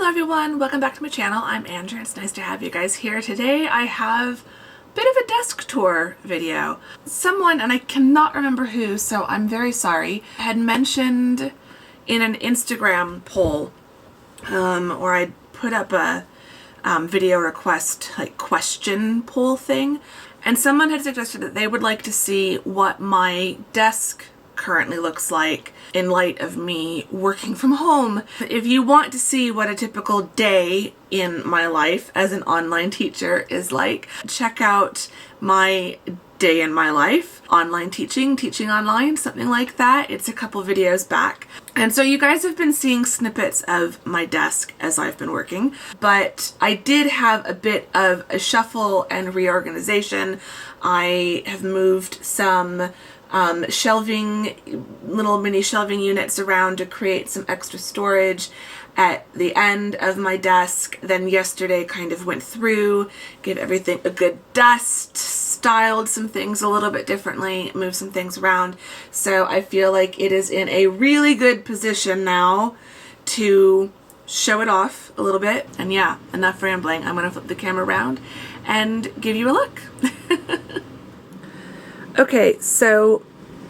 Hello everyone, welcome back to my channel. I'm Andrea. It's nice to have you guys here. Today I have a bit of a desk tour video. Someone, and I cannot remember who, so I'm very sorry, had mentioned in an Instagram poll, or I put up a video request, like question poll thing, and someone had suggested that they would like to see what my desk currently looks like in light of me working from home. If you want to see what a typical day in my life as an online teacher is like, check out my day in my life, online teaching online, something like that. It's a couple videos back. And so you guys have been seeing snippets of my desk as I've been working, but I did have a bit of a shuffle and reorganization. I have moved some shelving, little mini shelving units around to create some extra storage at the end of my desk. Then yesterday kind of went through, gave everything a good dust, styled some things a little bit differently, moved some things around. So I feel like it is in a really good position now to show it off a little bit. And yeah, enough rambling. I'm going to flip the camera around and give you a look. Okay, so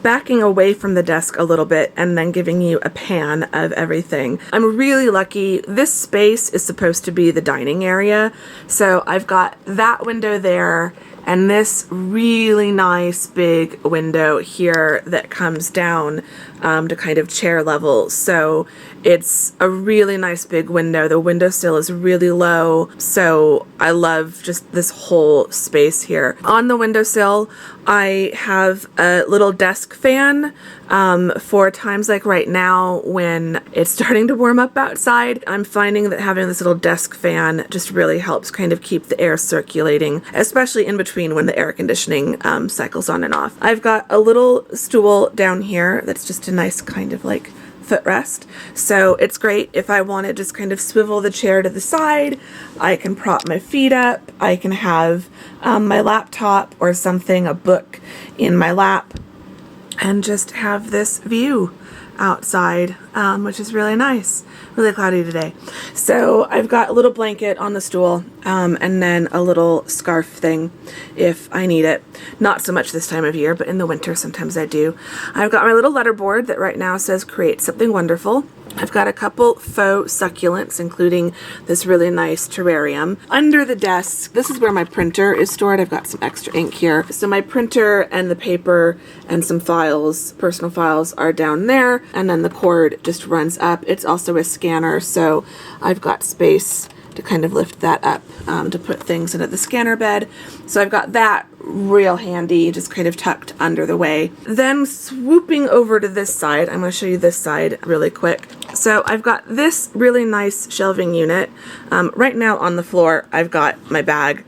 backing away from the desk a little bit and then giving you a pan of everything. I'm really lucky. This space is supposed to be the dining area. So I've got that window there and this really nice big window here that comes down to kind of chair level. So it's a really nice big window. The windowsill is really low. So I love just this whole space here. On the windowsill, I have a little desk fan for times like right now when it's starting to warm up outside. I'm finding that having this little desk fan just really helps kind of keep the air circulating, especially in between when the air conditioning cycles on and off. I've got a little stool down here that's just a nice kind of like footrest. So it's great if I want to just kind of swivel the chair to the side. I can prop my feet up. I can have my laptop or something, a book in my lap, and just have this view outside, which is really nice. Really cloudy today. So I've got a little blanket on the stool and then a little scarf thing if I need it. Not so much this time of year, but in the winter sometimes I do. I've got my little letterboard that right now says create something wonderful. I've got a couple faux succulents, including this really nice terrarium. Under the desk, this is where my printer is stored. I've got some extra ink here. So my printer and the paper and some files, personal files, are down there. And then the cord just runs up. It's also a scanner, so I've got space to kind of lift that up to put things into the scanner bed. So I've got that real handy, just kind of tucked under the way. Then swooping over to this side, I'm going to show you this side really quick. So I've got this really nice shelving unit. Right now on the floor, I've got my bag,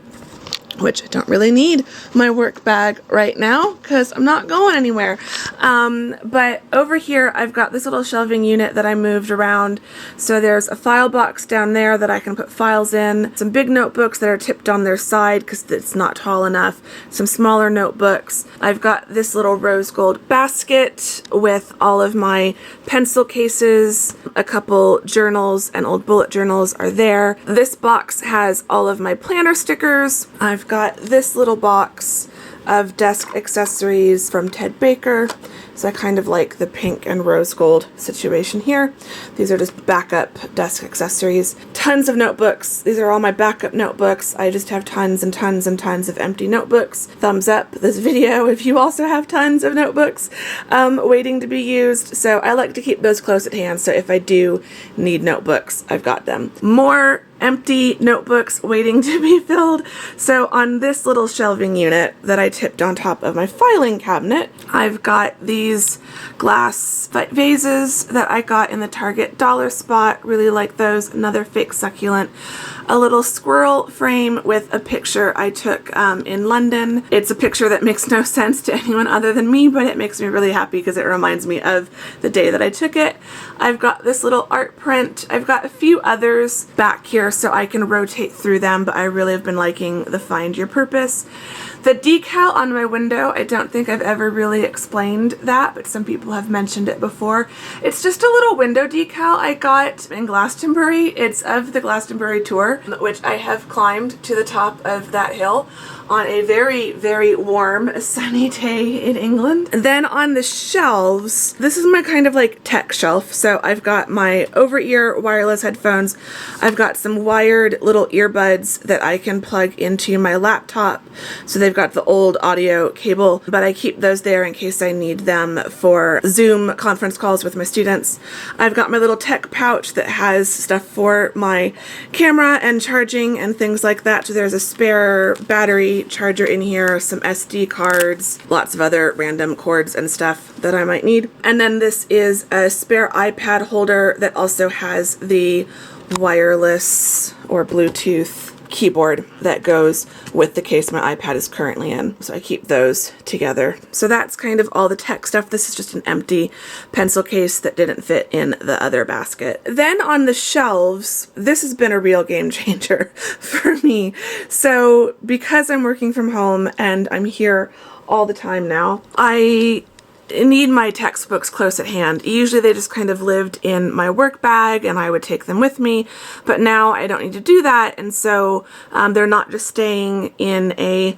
which I don't really need my work bag right now because I'm not going anywhere. But over here, I've got this little shelving unit that I moved around. So there's a file box down there that I can put files in, some big notebooks that are tipped on their side because it's not tall enough, some smaller notebooks. I've got this little rose gold basket with all of my pencil cases, a couple journals and old bullet journals are there. This box has all of my planner stickers. I've got this little box of desk accessories from Ted Baker. So I kind of like the pink and rose gold situation here. These are just backup desk accessories. Tons of notebooks. These are all my backup notebooks. I just have tons and tons and tons of empty notebooks. Thumbs up this video if you also have tons of notebooks waiting to be used. So I like to keep those close at hand. So if I do need notebooks, I've got them. More empty notebooks waiting to be filled. So on this little shelving unit that I tipped on top of my filing cabinet, I've got these glass vases that I got in the Target dollar spot. Really like those. Another fake succulent. A little squirrel frame with a picture I took in London. It's a picture that makes no sense to anyone other than me, but it makes me really happy because it reminds me of the day that I took it. I've got this little art print. I've got a few others back here so I can rotate through them, but I really have been liking the Find Your Purpose. The decal on my window, I don't think I've ever really explained that. that, but some people have mentioned it before. It's just a little window decal I got in Glastonbury. It's of the Glastonbury tour, which I have climbed to the top of that hill on a very, very warm, sunny day in England. And then on the shelves, this is my kind of like tech shelf. So I've got my over-ear wireless headphones. I've got some wired little earbuds that I can plug into my laptop. So they've got the old audio cable, but I keep those there in case I need them for Zoom conference calls with my students. I've got my little tech pouch that has stuff for my camera and charging and things like that. So there's a spare battery charger in here, some SD cards, lots of other random cords and stuff that I might need. And then this is a spare iPad holder that also has the wireless or Bluetooth keyboard that goes with the case my iPad is currently in. So I keep those together. So that's kind of all the tech stuff. This is just an empty pencil case that didn't fit in the other basket. Then on the shelves, this has been a real game changer for me. So because I'm working from home and I'm here all the time now, I need my textbooks close at hand. Usually they just kind of lived in my work bag and I would take them with me, but now I don't need to do that, and so they're not just staying in a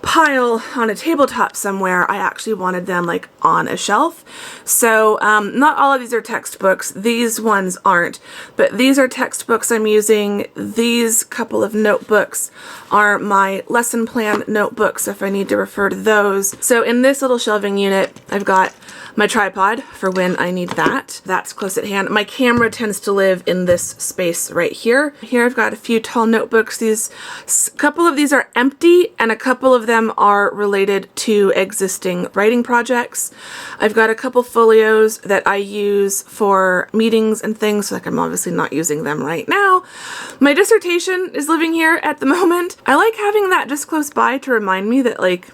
pile on a tabletop somewhere. I actually wanted them like on a shelf. So not all of these are textbooks. These ones aren't, but these are textbooks I'm using. These couple of notebooks are my lesson plan notebooks if I need to refer to those. So in this little shelving unit, I've got my tripod for when I need that. That's close at hand. My camera tends to live in this space right here. Here I've got a few tall notebooks. A couple of these are empty and a couple of them are related to existing writing projects. I've got a couple folios that I use for meetings and things, like I'm obviously not using them right now. My dissertation is living here at the moment. I like having that just close by to remind me that like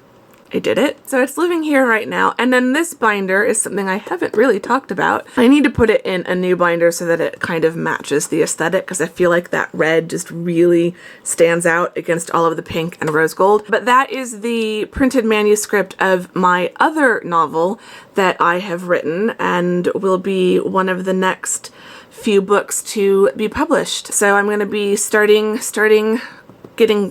I did it. So it's living here right now. And then this binder is something I haven't really talked about. I need to put it in a new binder so that it kind of matches the aesthetic, because I feel like that red just really stands out against all of the pink and rose gold. But that is the printed manuscript of my other novel that I have written and will be one of the next few books to be published. So I'm going to be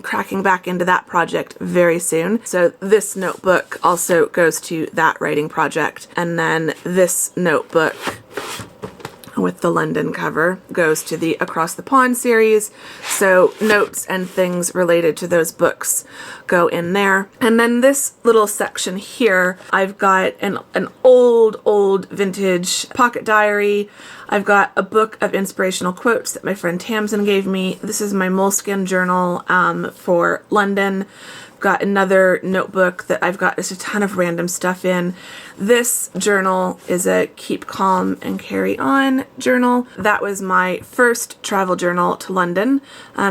cracking back into that project very soon. So this notebook also goes to that writing project. And then this notebook with the London cover goes to the Across the Pond series. So notes and things related to those books go in there. And then this little section here, I've got an old vintage pocket diary. I've got a book of inspirational quotes that my friend Tamsin gave me. This is my Moleskine journal for London. Got another notebook that I've got just a ton of random stuff in. This journal is a Keep Calm and Carry On journal. That was my first travel journal to London.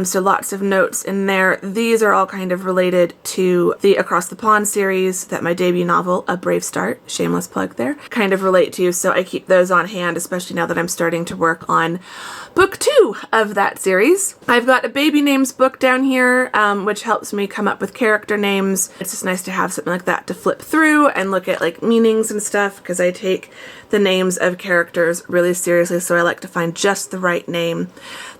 So lots of notes in there. These are all kind of related to the Across the Pond series that my debut novel, A Brave Start, shameless plug there, kind of relate to. So I keep those on hand, especially now that I'm starting to work on book 2 of that series. I've got a baby names book down here, which helps me come up with character names. It's just nice to have something like that to flip through and look at like meanings and stuff, because I take the names of characters really seriously, so I like to find just the right name.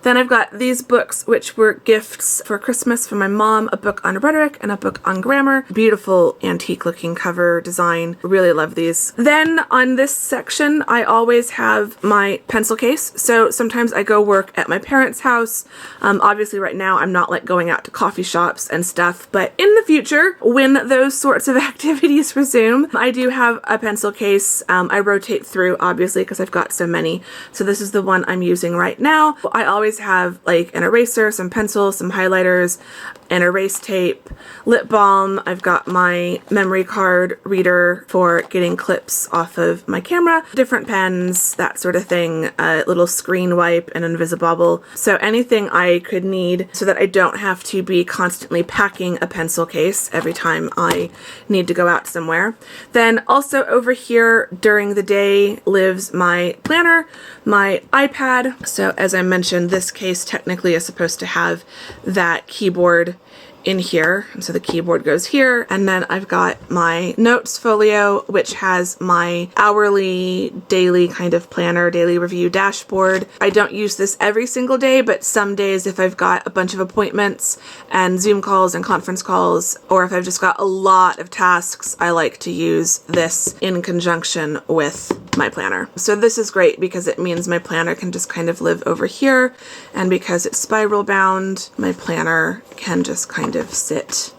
Then I've got these books, which were gifts for Christmas from my mom, a book on rhetoric and a book on grammar. Beautiful antique looking cover design. Really love these. Then on this section, I always have my pencil case. So sometimes I go work at my parents' house. Obviously right now I'm not like going out to coffee shops and stuff, but in the future, when those sorts of activities resume, I do have a pencil case. I rotate through, obviously, because I've got so many. So this is the one I'm using right now. I always have like an eraser, some pencils, some highlighters, an erase tape, lip balm. I've got my memory card reader for getting clips off of my camera, different pens, that sort of thing, a little screen wipe and Invisibobble. So anything I could need so that I don't have to be constantly packing a pencil case every time I need to go out somewhere. Then also over here during the day lives my planner, my iPad. So as I mentioned, this case technically is supposed to have that keyboard in here. And so the keyboard goes here. And then I've got my notes folio, which has my hourly, daily kind of planner, daily review dashboard. I don't use this every single day, but some days if I've got a bunch of appointments and Zoom calls and conference calls, or if I've just got a lot of tasks, I like to use this in conjunction with my planner. So this is great because it means my planner can just kind of live over here, and because it's spiral bound, my planner can just kind of sit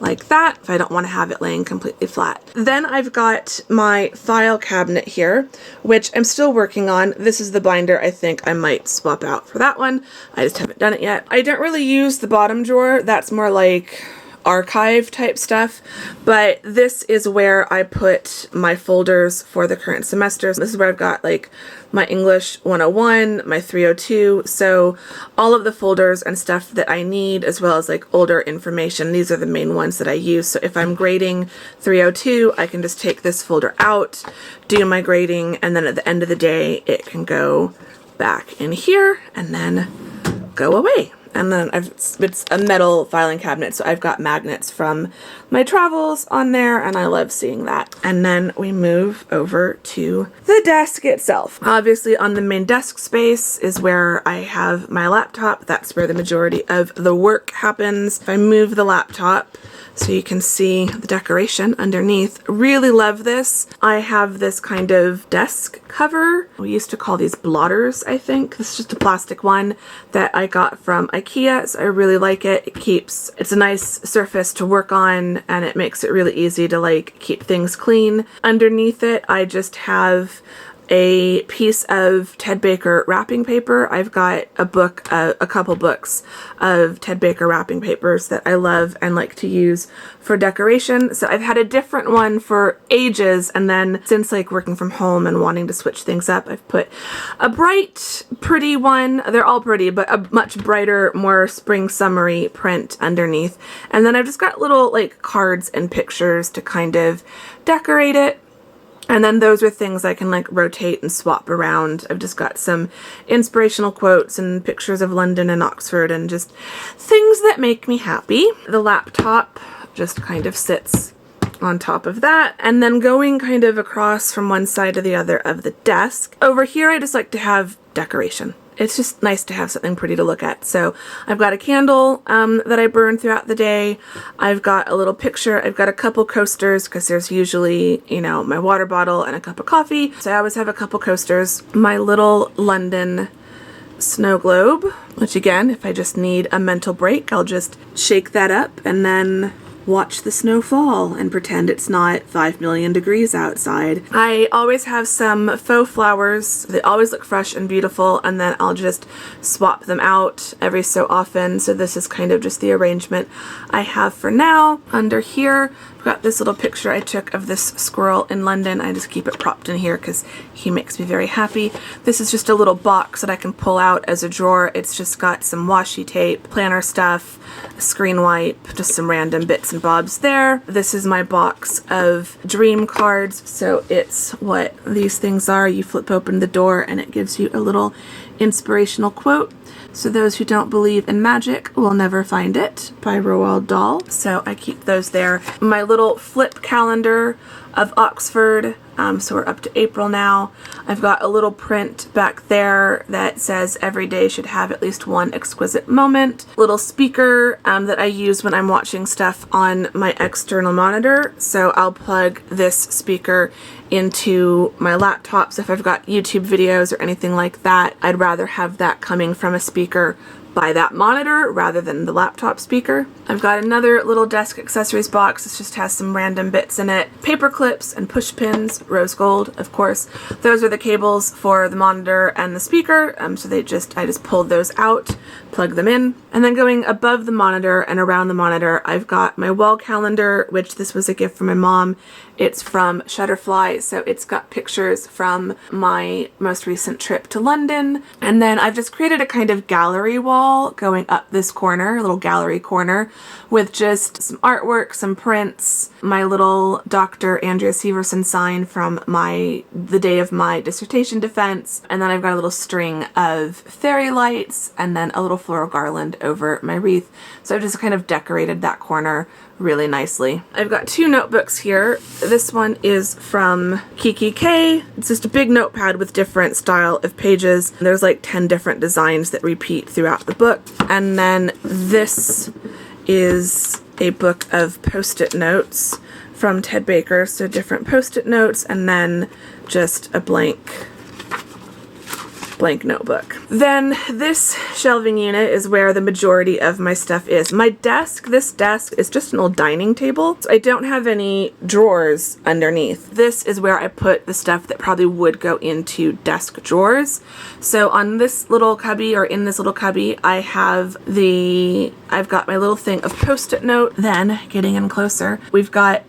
like that if I don't want to have it laying completely flat. Then I've got my file cabinet here, which I'm still working on. This is the binder I think I might swap out for that one. I just haven't done it yet. I don't really use the bottom drawer. That's more like archive type stuff, but this is where I put my folders for the current semester. So this is where I've got like my English 101, my 302, so all of the folders and stuff that I need, as well as like older information. These are the main ones that I use. So if I'm grading 302, I can just take this folder out, do my grading, and then at the end of the day it can go back in here and then go away. And then it's a metal filing cabinet, so I've got magnets from my travels on there, and I love seeing that. And then we move over to the desk itself. Obviously on the main desk space is where I have my laptop. That's where the majority of the work happens. If I move the laptop so you can see the decoration underneath, really love this. I have this kind of desk cover. We used to call these blotters, I think. This is just a plastic one that I got from IKEA, so I really like it. It's a nice surface to work on, and it makes it really easy to like keep things clean. Underneath it, I just have a piece of Ted Baker wrapping paper. I've got a couple books of Ted Baker wrapping papers that I love and like to use for decoration. So I've had a different one for ages, and then since like working from home and wanting to switch things up, I've put a bright, pretty one. They're all pretty, but a much brighter, more spring summery print underneath. And then I've just got little like cards and pictures to kind of decorate it. And then those are things I can like rotate and swap around. I've just got some inspirational quotes and pictures of London and Oxford and just things that make me happy. The laptop just kind of sits on top of that. And then going kind of across from one side to the other of the desk. Over here I just like to have decoration. It's just nice to have something pretty to look at. So I've got a candle that I burn throughout the day. I've got a little picture. I've got a couple coasters because there's usually, you know, my water bottle and a cup of coffee. So I always have a couple coasters. My little London snow globe, which again, if I just need a mental break, I'll just shake that up and then watch the snow fall and pretend it's not 5 million degrees outside. I always have some faux flowers. They always look fresh and beautiful, and then I'll just swap them out every so often. So this is kind of just the arrangement I have for now. Under here, I've got this little picture I took of this squirrel in London. I just keep it propped in here because he makes me very happy. This is just a little box that I can pull out as a drawer. It's just got some washi tape, planner stuff, a screen wipe, just some random bits and bobs there. This is my box of dream cards. So it's what these things are. You flip open the door and it gives you a little inspirational quote. So those who don't believe in magic will never find it, by Roald Dahl. So I keep those there. My little flip calendar of Oxford. So we're up to April now. I've got a little print back there that says every day should have at least one exquisite moment. Little speaker that I use when I'm watching stuff on my external monitor. So I'll plug this speaker into my laptop. So if I've got YouTube videos or anything like that, I'd rather have that coming from a speaker by that monitor rather than the laptop speaker. I've got another little desk accessories box. This just has some random bits in it. Paper clips and push pins, rose gold, of course. Those are the cables for the monitor and the speaker. So I just pulled those out, plug them in. And then going above the monitor and around the monitor, I've got my wall calendar, which this was a gift from my mom. It's from Shutterfly, so it's got pictures from my most recent trip to London. And then I've just created a kind of gallery wall wall going up this corner, a little gallery corner, with just some artwork, some prints, my little Dr. Andrea Severson sign from the day of my dissertation defense, and then I've got a little string of fairy lights and then a little floral garland over my wreath. So I've just kind of decorated that corner really nicely. I've got 2 notebooks here. This one is from Kiki K. It's just a big notepad with different style of pages. There's like 10 different designs that repeat throughout the book. And then this is a book of post-it notes from Ted Baker. So different post-it notes and then just a blank notebook. Then this shelving unit is where the majority of my stuff is. My desk, this desk is just an old dining table. So I don't have any drawers underneath. This is where I put the stuff that probably would go into desk drawers. So on this little cubby, or in this little cubby, I've got my little thing of post-it note. Then getting in closer, we've got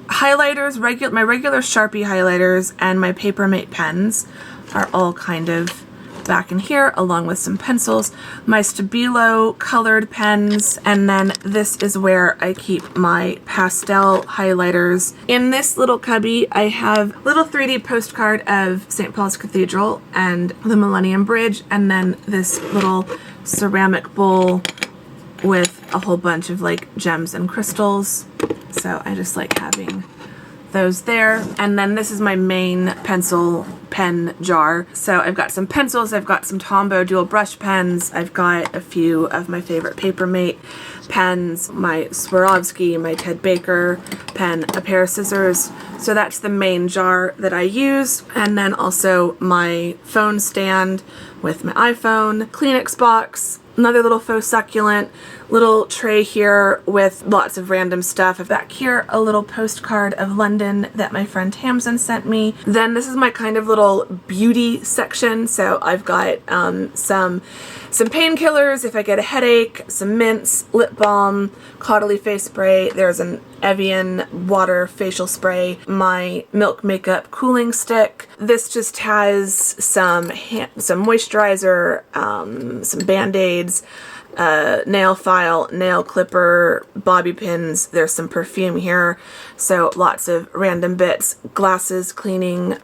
highlighters, my regular Sharpie highlighters and my Papermate pens are all kind of back in here, along with some pencils, my Stabilo colored pens, and then this is where I keep my pastel highlighters. In this little cubby, I have a little 3D postcard of St. Paul's Cathedral and the Millennium Bridge, and then this little ceramic bowl with a whole bunch of like gems and crystals. So I just like having those there. And then this is my main pen jar. So I've got some pencils, I've got some Tombow dual brush pens, I've got a few of my favorite Papermate pens, my Swarovski, my Ted Baker pen, a pair of scissors. So that's the main jar that I use. And then also my phone stand with my iPhone, Kleenex box, another little faux succulent, little tray here with lots of random stuff. Back here, a little postcard of London that my friend Tamsin sent me. Then this is my kind of little beauty section. So I've got some painkillers if I get a headache, some mints, lip balm, Caudalie face spray. There's an Evian water facial spray, my Milk makeup cooling stick. This just has some moisturizer, some Band-Aids, nail file, nail clipper, bobby pins. There's some perfume here. So lots of random bits, glasses, cleaning,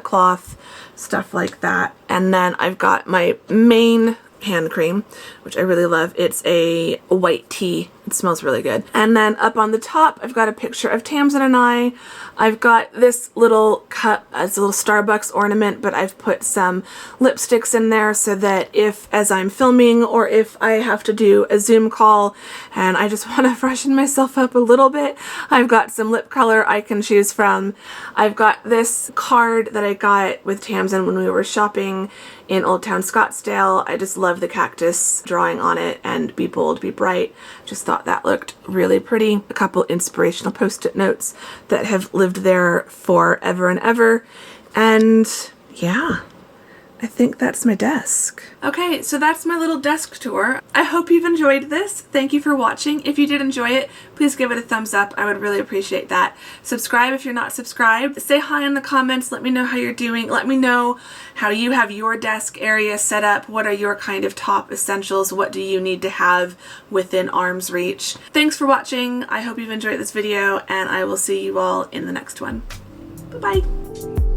cloth, stuff like that. And then I've got my main hand cream, which I really love. It's a white tea. It smells really good. And then up on the top, I've got a picture of Tamsin and I. I've got this little cup as a little Starbucks ornament, but I've put some lipsticks in there so that as I'm filming or if I have to do a Zoom call and I just want to freshen myself up a little bit, I've got some lip color I can choose from. I've got this card that I got with Tamsin when we were shopping in Old Town Scottsdale. I just love the cactus drawing on it and be bold, be bright. Just thought that looked really pretty. A couple inspirational post-it notes that have lived there forever and ever. And yeah, I think that's my desk. Okay, so that's my little desk tour. I hope you've enjoyed this. Thank you for watching. If you did enjoy it, please give it a thumbs up. I would really appreciate that. Subscribe if you're not subscribed. Say hi in the comments. Let me know how you're doing. Let me know how you have your desk area set up. What are your kind of top essentials? What do you need to have within arm's reach? Thanks for watching. I hope you've enjoyed this video, and I will see you all in the next one. Bye-bye.